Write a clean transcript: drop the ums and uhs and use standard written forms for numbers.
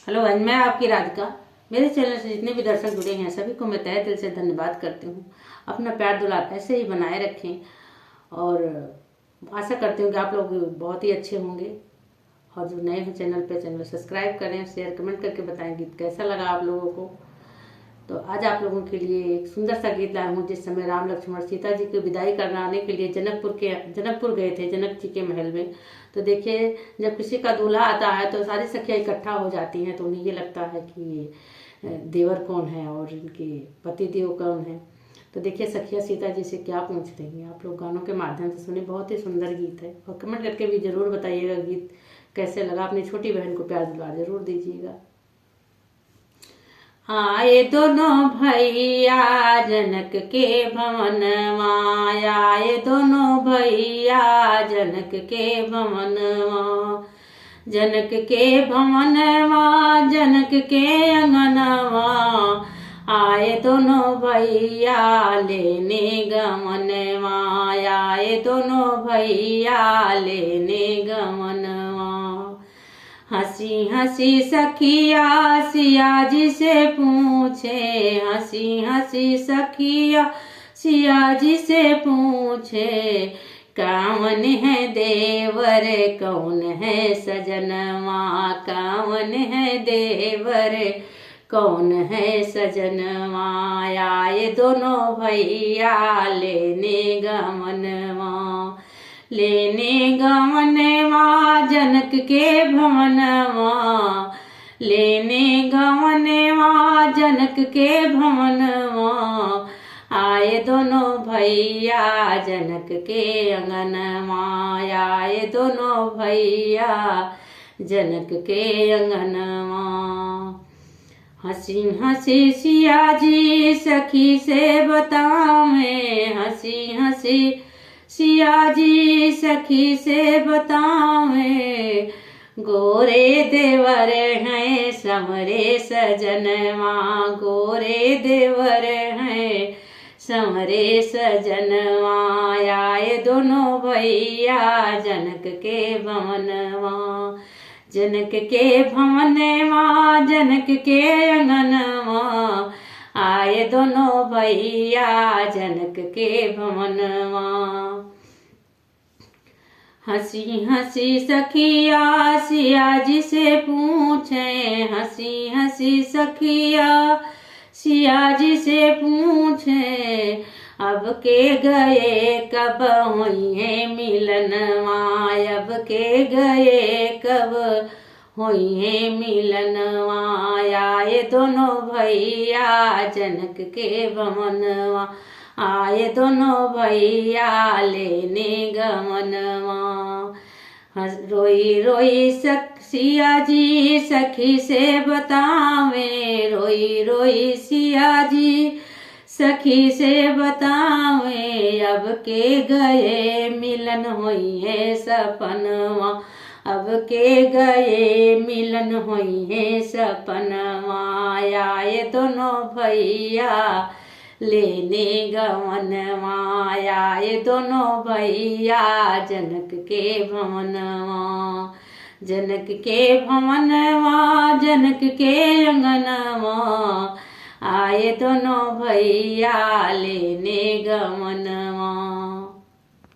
Hello आज मैं आपकी राधिका। मेरे चैनल से जितने भी दर्शक जुड़े हैं सभी को मैं तहे दिल से धन्यवाद करती हूँ। अपना प्यार दुलार ऐसे ही बनाए रखें और आशा करती हूँ कि आप लोग बहुत ही अच्छे होंगे। और जो नए हैं चैनल सब्सक्राइब करें, शेयर कमेंट करके बताएं गीत कैसा लगा आप लोगों को। तो आज आप लोगों के लिए एक सुंदर सा गीत लाया हूँ। जिस समय राम लक्ष्मण सीता जी की विदाई कराने के लिए जनकपुर गए थे, जनक जी के महल में। तो देखिए, जब किसी का दूल्हा आता है तो सारी सखियाँ इकट्ठा हो जाती हैं, तो उन्हें ये लगता है कि देवर कौन है और इनके पति देव कौन है। तो देखिए सखिया सीता जी से क्या पूछ रही हैं। आप लोग गानों के माध्यम से सुने, बहुत ही सुंदर गीत है। और कमेंट करके भी जरूर बताइएगा गीत कैसे लगा। अपनी छोटी बहन को प्यार दुलार जरूर दीजिएगा। आए दोनों भैया जनक के भवन आए दोनों भैया जनक के भवन जनक के भवन जनक के अंगनवा आए दोनों भैया लेने गमनवा आए दोनों भैया लेने गमनवा। हंसी हंसी सखिया सिया जी से पूछे हंसी हंसी सखिया सिया जी से पूछे कौन है देवर कौन है सजनवा कौन है देवर कौन है सजनवा। आए दोनों भैया लेने गमनवा जनक के भवनवा लेने गवनवा जनक के भवनवा। आए दोनों भैया जनक के अंगनवा आए दोनों भैया जनक के अंगनवा। हंसी हंसी सिया जी सखी से बतावे हंसी हंसी सिया जी सखी से बतावे गोरे देवर हैं समरे सजनवा गोरे देवर हैं समरे सजनवा। आए दोनों भैया जनक के भवनवा जनक के भवनवा जनक के अंगनवा। आए दोनों भैया जनक के भवनवा। हंसी हंसी सखिया सिया जी से पूछे हंसी हंसी सखिया सिया जी से पूछे अब के गए कब हुई है मिलनवा अब के गए कब हुई है मिलनवा। आए दोनों भैया जनक के भवनवा आए दोनों भैया लेने गमनवा। रोई रोई सिया जी सखी से बतावे रोई रोई सिया जी सखी से बतावे अब के गए मिलन हुई है सपनवा अब के गए मिलन हुई है सपनवा। आए दोनों भैया लेने गवनवा आए दोनों भैया जनक के भवनवा जनक के भवनवा जनक के अंगनवा। आए दोनों भैया लेने गवनवा।